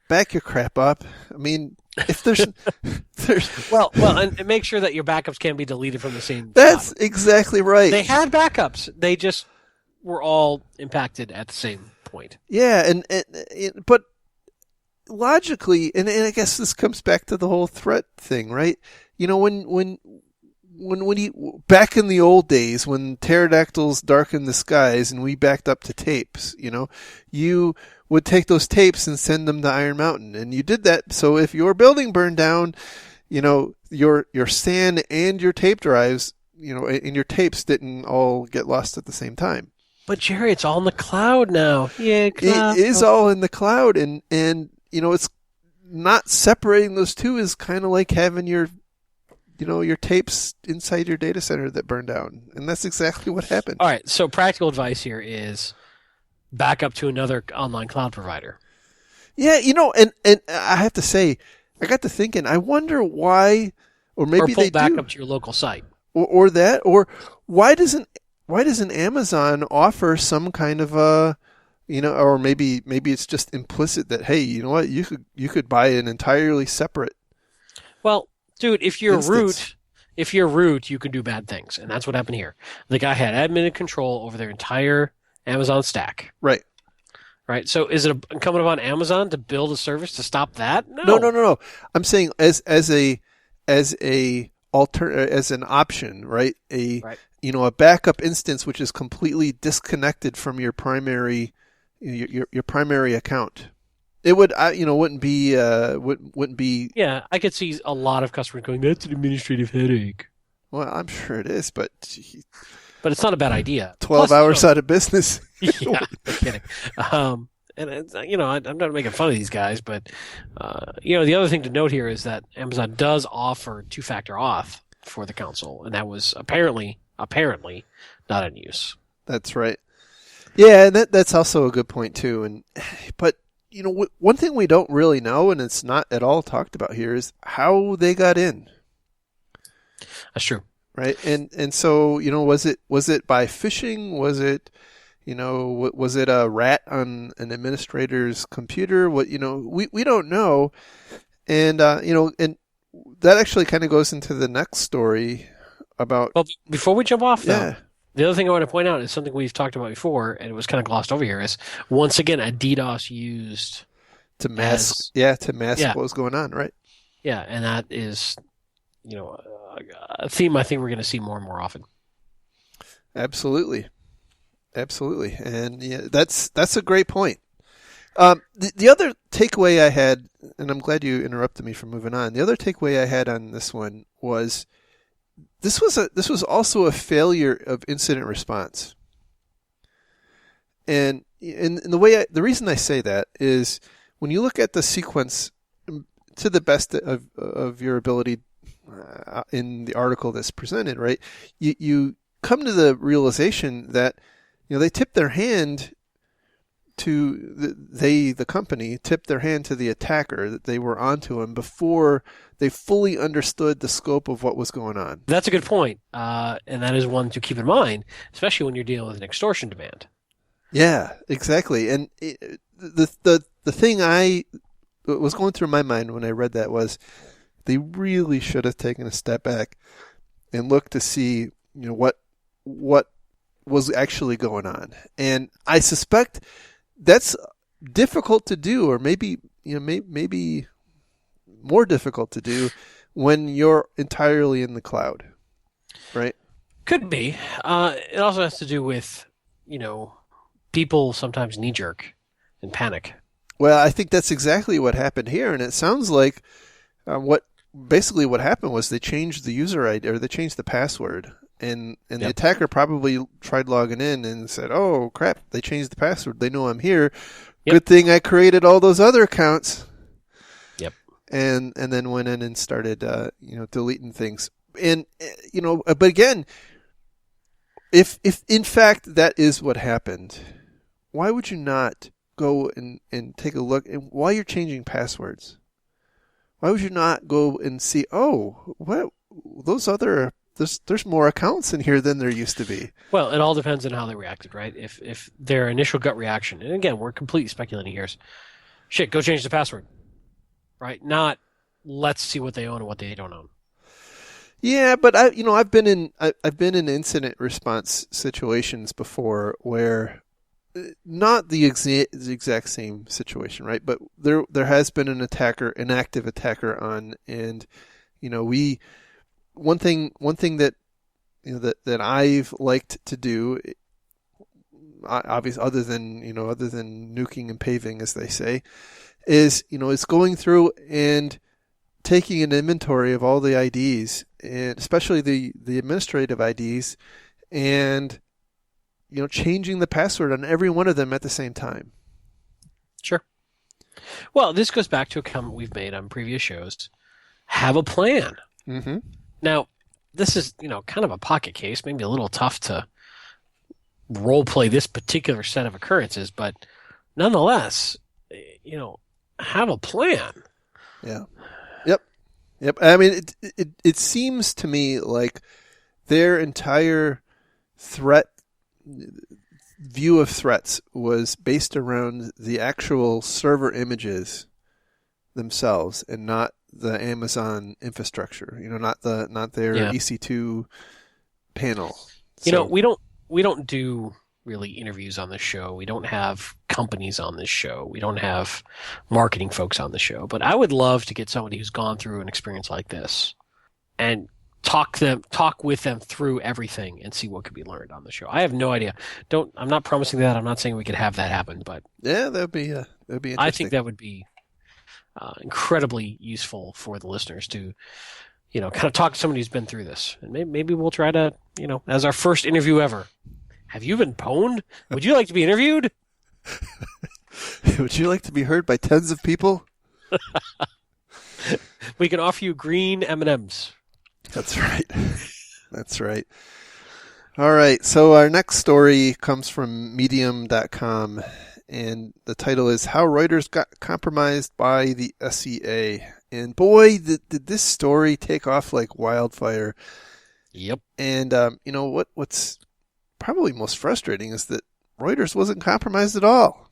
back your crap up. I mean, if there's well, and make sure that your backups can be deleted from the same. That's spot. Exactly right. They had backups. They just were all impacted at the same point. Yeah, and but logically, and I guess this comes back to the whole threat thing, right? When you back in the old days when pterodactyls darkened the skies and we backed up to tapes, you would take those tapes and send them to Iron Mountain, and you did that so if your building burned down, your SAN and your tape drives, and your tapes didn't all get lost at the same time. But Jerry, it's all in the cloud now. Yeah, cloud. It is all in the cloud, and it's not separating those two is kind of like having your tapes inside your data center that burned down, and that's exactly what happened. All right, so practical advice here is back up to another online cloud provider. Yeah, and I have to say, I got to thinking, I wonder why, or maybe pull they back do, up to your local site, or why doesn't Amazon offer some kind of a, or maybe it's just implicit that, hey, you know what, you could buy an entirely separate. Well, dude, if you're root, you can do bad things, and that's what happened here. The guy had admin control over their entire Amazon stack. Right. Right. So is it incumbent upon Amazon to build a service to stop that? No. I'm saying as an option, right? A backup instance which is completely disconnected from your primary your primary account. It wouldn't be. Yeah, I could see a lot of customers going, "That's an administrative headache." Well, I'm sure it is, but it's not a bad idea. 12 hours out of business. Yeah, no kidding. And I'm not making fun of these guys, but the other thing to note here is that Amazon does offer two-factor auth for the console, and that was apparently not in use. That's right. Yeah, and that's also a good point too. But one thing we don't really know, and it's not at all talked about here, is how they got in. That's true. Right, and so was it by phishing? Was it was it a rat on an administrator's computer? What we don't know, and and that actually kind of goes into the next story about. Well, before we jump off, though, yeah. The other thing I want to point out is something we've talked about before, and it was kind of glossed over here. Is once again a DDoS used to mask what was going on, right? Yeah, and that is a theme I think we're going to see more and more often. Absolutely, and yeah, that's a great point. The other takeaway I had, and I'm glad you interrupted me from moving on. The other takeaway I had on this one was this was also a failure of incident response. And the reason I say that is when you look at the sequence to the best of your ability in the article that's presented, right? You come to the realization that they tipped their hand to the company tipped their hand to the attacker, that they were onto him before they fully understood the scope of what was going on. That's a good point, and that is one to keep in mind, especially when you're dealing with an extortion demand. Yeah, exactly. And the thing I was going through my mind when I read that was they really should have taken a step back and looked to see, what was actually going on. And I suspect that's difficult to do, or maybe maybe more difficult to do when you're entirely in the cloud, right? Could be. It also has to do with, people sometimes knee jerk and panic. Well, I think that's exactly what happened here, and it sounds like what happened was they changed the user ID, or they changed the password, and the attacker probably tried logging in and said, "Oh crap, they changed the password. They know I'm here. Yep. Good thing I created all those other accounts." Yep. And then went in and started deleting things. And but again, if in fact that is what happened, why would you not go and take a look? And while you're changing passwords, why would you not go and see, oh, what those other, there's more accounts in here than there used to be? Well, it all depends on how they reacted, right? If their initial gut reaction, and again, we're completely speculating here, is, shit, go change the password, right? Not, let's see what they own and what they don't own. Yeah, but I've been in incident response situations before where not the exact same situation, right? But there has been an active attacker on, and one thing that that I've liked to do, obviously other than nuking and paving, as they say, is going through and taking an inventory of all the IDs, and especially the administrative IDs, and changing the password on every one of them at the same time. Sure. Well, this goes back to a comment we've made on previous shows. Have a plan. Mm-hmm. Now, this is kind of a pocket case, maybe a little tough to role play this particular set of occurrences, but nonetheless, have a plan. Yeah. Yep. I mean, it seems to me like their entire view of threats was based around the actual server images themselves, and not the Amazon infrastructure. Not their EC2 panel. We don't do really interviews on this show. We don't have companies on this show. We don't have marketing folks on the show. But I would love to get somebody who's gone through an experience like this and talk with them through everything and see what could be learned on the show. I have no idea. I'm not promising that. I'm not saying we could have that happen, but yeah, that'd be interesting. I think that would be incredibly useful for the listeners to kind of talk to somebody who's been through this. And maybe we'll try to, as our first interview ever. Have you been pwned? Would you like to be interviewed? Would you like to be heard by tens of people? We can offer you green M&Ms. That's right. That's right. All right. So our next story comes from Medium.com, and the title is How Reuters Got Compromised by the SEA. And boy, did this story take off like wildfire. Yep. And what's probably most frustrating is that Reuters wasn't compromised at all.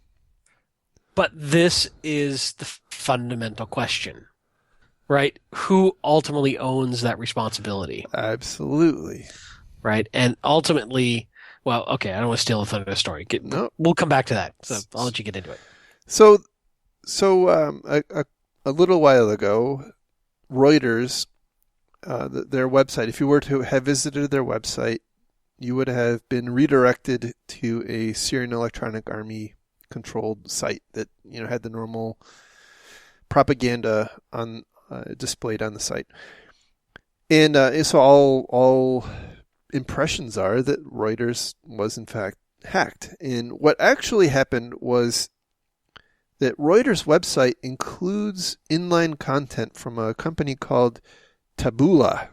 But this is the fundamental question, right? Who ultimately owns that responsibility? Absolutely. Right? And ultimately, well, okay, I don't want to steal the thunder of the story. No. We'll come back to that. So I'll let you get into it. So a little while ago, Reuters, their website, if you were to have visited their website, you would have been redirected to a Syrian Electronic Army controlled site that had the normal propaganda on displayed on the site, and so all impressions are that Reuters was in fact hacked. And what actually happened was that Reuters' website includes inline content from a company called Taboola.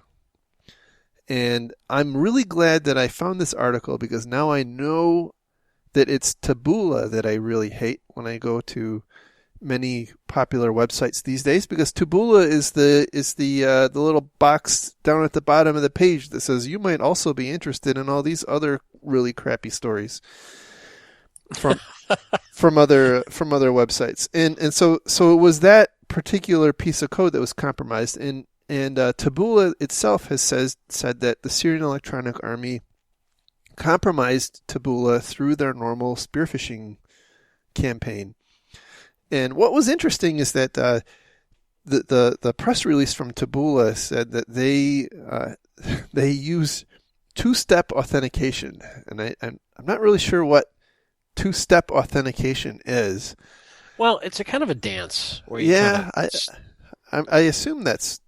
And I'm really glad that I found this article, because now I know that it's Taboola that I really hate when I go to many popular websites these days, because Taboola is the little box down at the bottom of the page that says you might also be interested in all these other really crappy stories. from from other websites, and so it was that particular piece of code that was compromised, and Taboola itself has said that the Syrian Electronic Army compromised Taboola through their normal spearphishing campaign. And what was interesting is that the press release from Taboola said that they use two-step authentication, and I'm not really sure what two-step authentication is. Well, it's a kind of a dance. Where you I assume that's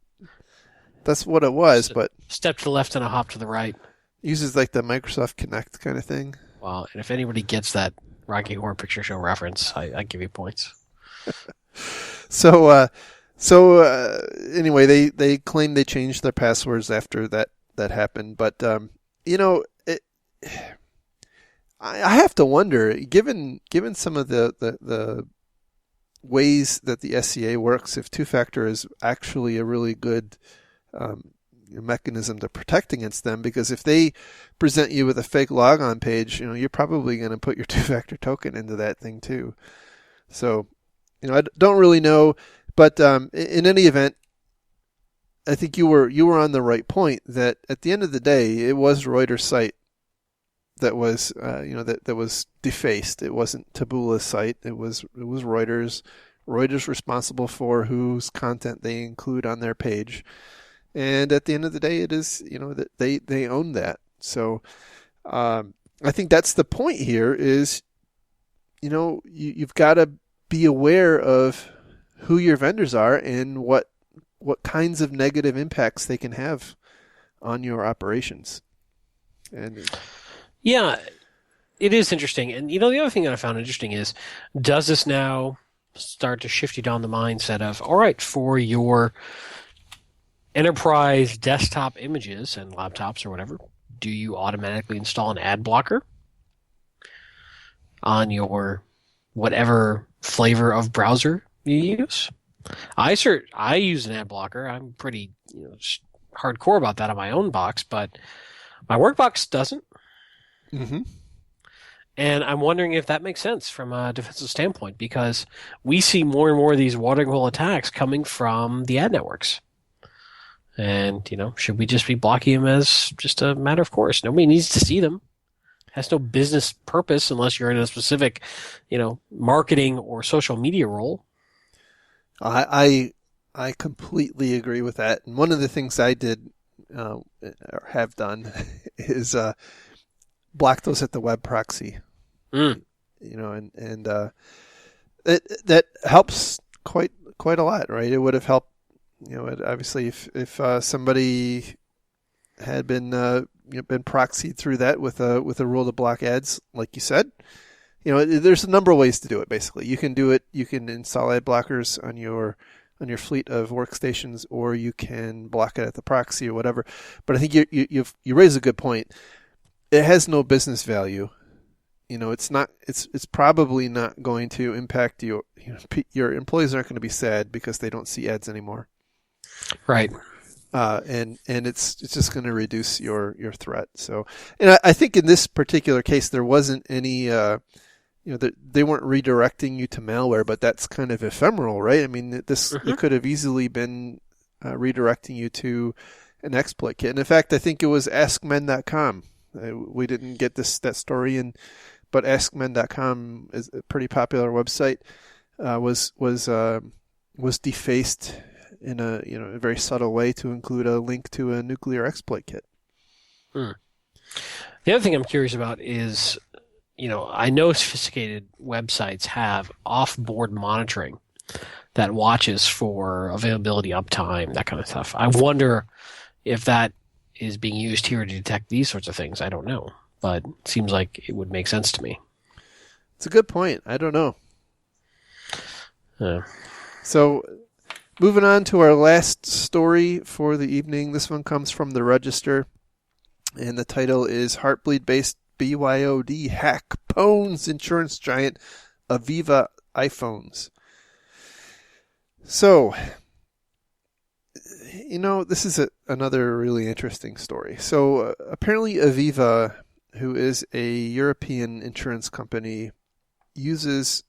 what it was, but step to the left and a hop to the right. Uses like the Microsoft Connect kind of thing. Well, and if anybody gets that Rocky Horror Picture Show reference, I give you points. So anyway, they claim they changed their passwords after that happened, but I have to wonder, given some of the ways that the SCA works, if two-factor is actually a really good mechanism to protect against them, because if they present you with a fake logon page, you're probably going to put your two-factor token into that thing too. So, I don't really know, but in any event, I think you were on the right point that at the end of the day, it was Reuters' site that was that was defaced. It wasn't Taboola's site. It was Reuters. Reuters responsible for whose content they include on their page. And at the end of the day, it is, that they own that. So I think that's the point here is, you've got to be aware of who your vendors are and what kinds of negative impacts they can have on your operations. And yeah, it is interesting. And, the other thing that I found interesting is, does this now start to shift you down the mindset of, all right, for your enterprise desktop images and laptops or whatever, do you automatically install an ad blocker on your whatever flavor of browser you use? I use an ad blocker. I'm pretty hardcore about that on my own box, but my work box doesn't. Mm-hmm. And I'm wondering if that makes sense from a defensive standpoint, because we see more and more of these watering hole attacks coming from the ad networks. And, should we just be blocking them as just a matter of course? Nobody needs to see them. It has no business purpose unless you're in a specific, marketing or social media role. I completely agree with that. And one of the things I did or have done is block those at the web proxy. Mm. That helps quite a lot, right? It would have helped. Obviously, if somebody had been proxied through that with a rule to block ads, like you said, there's a number of ways to do it. Basically, you can do it. You can install ad blockers on your fleet of workstations, or you can block it at the proxy or whatever. But I think you raise a good point. It has no business value. It's not. It's probably not going to impact you. Your employees aren't going to be sad because they don't see ads anymore. Right. And it's just going to reduce your threat. So, and I think in this particular case, there wasn't any, they weren't redirecting you to malware, but that's kind of ephemeral, right? I mean, it could have easily been redirecting you to an exploit kit. And in fact, I think it was AskMen.com. We didn't get that story but AskMen.com is a pretty popular website. Was defaced in a very subtle way to include a link to a nuclear exploit kit. The other thing I'm curious about is, I know sophisticated websites have off-board monitoring that watches for availability, uptime, that kind of stuff. I wonder if that is being used here to detect these sorts of things. I don't know, but it seems like it would make sense to me. It's a good point. I don't know. So, moving on to our last story for the evening. This one comes from the Register, and the title is Heartbleed-based BYOD hack pwns insurance giant Aviva iPhones. So, this is another really interesting story. So, apparently Aviva, who is a European insurance company, uses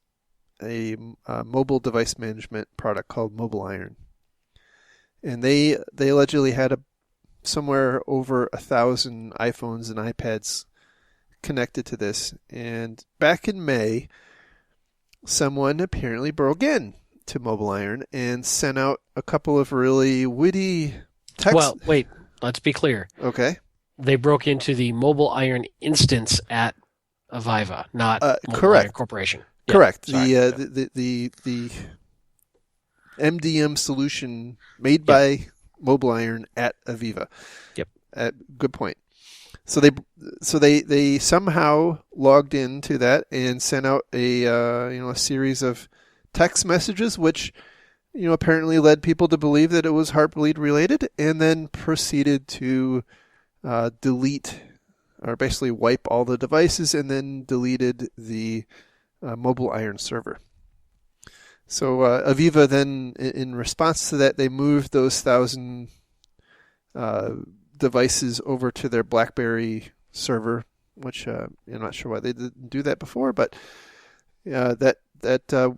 a mobile device management product called Mobile Iron. And they allegedly had somewhere over 1,000 iPhones and iPads connected to this. And back in May, someone apparently broke in to Mobile Iron and sent out a couple of really witty texts. Well, wait, let's be clear. Okay. They broke into the Mobile Iron instance at Aviva, not Mobile correct. Iron Corporation. Correct. Yeah, the MDM solution made by Mobile Iron at Aviva. Yep. Good point. So they somehow logged into that and sent out a series of text messages, which apparently led people to believe that it was Heartbleed related, and then proceeded to delete or basically wipe all the devices, and then deleted the Mobile Iron server. So Aviva then, in response to that, they moved those 1,000 devices over to their BlackBerry server, which I'm not sure why they didn't do that before, but that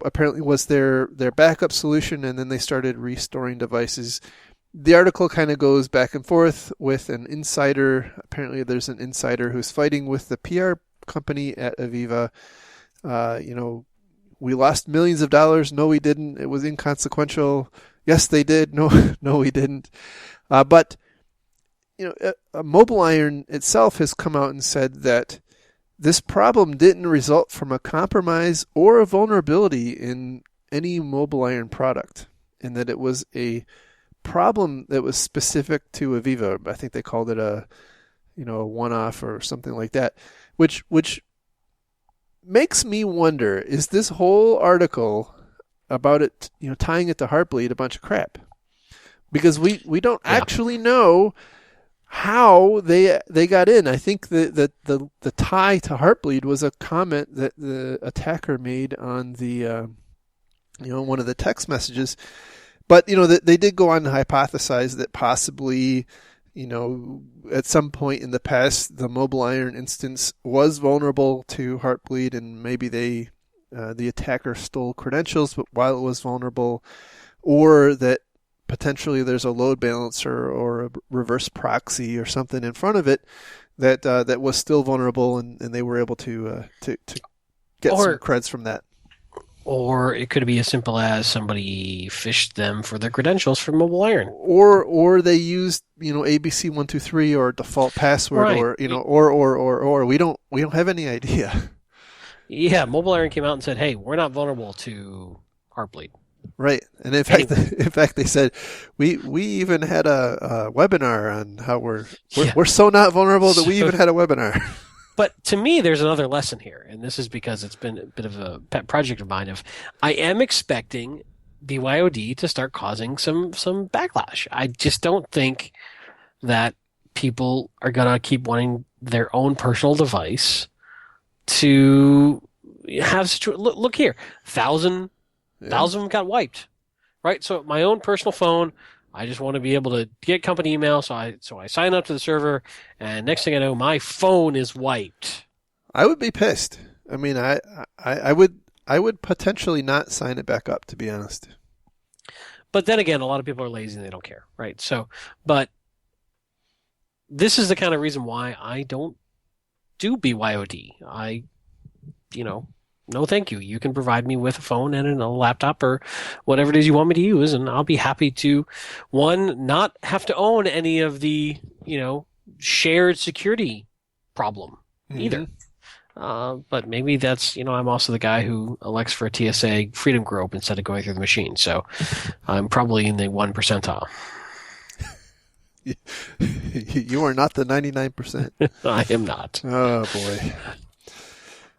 apparently was their backup solution, and then they started restoring devices. The article kind of goes back and forth with an insider. Apparently there's an insider who's fighting with the PR company at Aviva. We lost millions of dollars. No, we didn't. It was inconsequential. Yes, they did. No, we didn't. But Mobile Iron itself has come out and said that this problem didn't result from a compromise or a vulnerability in any Mobile Iron product, and that it was a problem that was specific to Aviva. I think they called it a one-off or something like that, which makes me wonder, is this whole article about it, tying it to Heartbleed, a bunch of crap? Because we don't actually know how they got in. I think the tie to Heartbleed was a comment that the attacker made on the one of the text messages. But they did go on to hypothesize that possibly at some point in the past the Mobile Iron instance was vulnerable to Heartbleed, and maybe the attacker stole credentials but while it was vulnerable, or that potentially there's a load balancer or a reverse proxy or something in front of it that was still vulnerable, and they were able to get some creds from that. Or it could be as simple as somebody phished them for their credentials from Mobile Iron. Or they used ABC123 or default password, right. or we don't have any idea. Yeah, Mobile Iron came out and said, "Hey, we're not vulnerable to Heartbleed." Right, and in fact, they said we even had a webinar on how we're so not vulnerable that we even had a webinar. But to me, there's another lesson here, and this is because it's been a bit of a pet project of mine. I am expecting BYOD to start causing some backlash. I just don't think that people are gonna keep wanting their own personal device to have look here, 1,000 of them got wiped, right? So my own personal phone, I just want to be able to get company email, so I sign up to the server, and next thing I know, my phone is wiped. I would be pissed. I mean, I would potentially not sign it back up, to be honest. But then again, a lot of people are lazy and they don't care, right? So, but this is the kind of reason why I don't do BYOD. No, thank you. You can provide me with a phone and a laptop or whatever it is you want me to use, and I'll be happy to, not have to own any of the, shared security problem either. But maybe that's, I'm also the guy who elects for a TSA freedom group instead of going through the machine. So I'm probably in the 1 percentile. You are not the 99%. I am not. Oh, boy.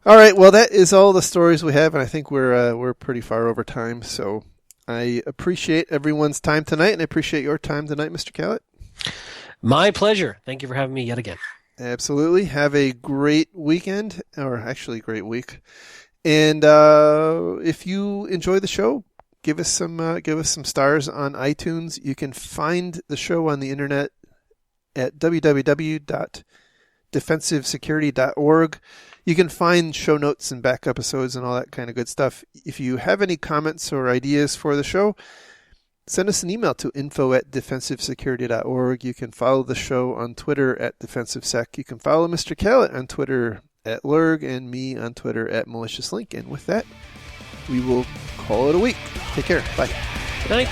All right, well, that is all the stories we have, and I think we're pretty far over time. So I appreciate everyone's time tonight, and I appreciate your time tonight, Mr. Callett. My pleasure. Thank you for having me yet again. Absolutely. Have a great weekend, or actually great week. And if you enjoy the show, give us some stars on iTunes. You can find the show on the internet at www.tfnn.com. defensivesecurity.org. You can find show notes and back episodes and all that kind of good stuff. If you have any comments or ideas for the show, send us an email to info@defensivesecurity.org. You can follow the show on Twitter @DefensiveSec. You can follow Mr. Callett on Twitter @Lurg and me on Twitter @MaliciousLink. And with that, we will call it a week. Take care. Bye. Good night.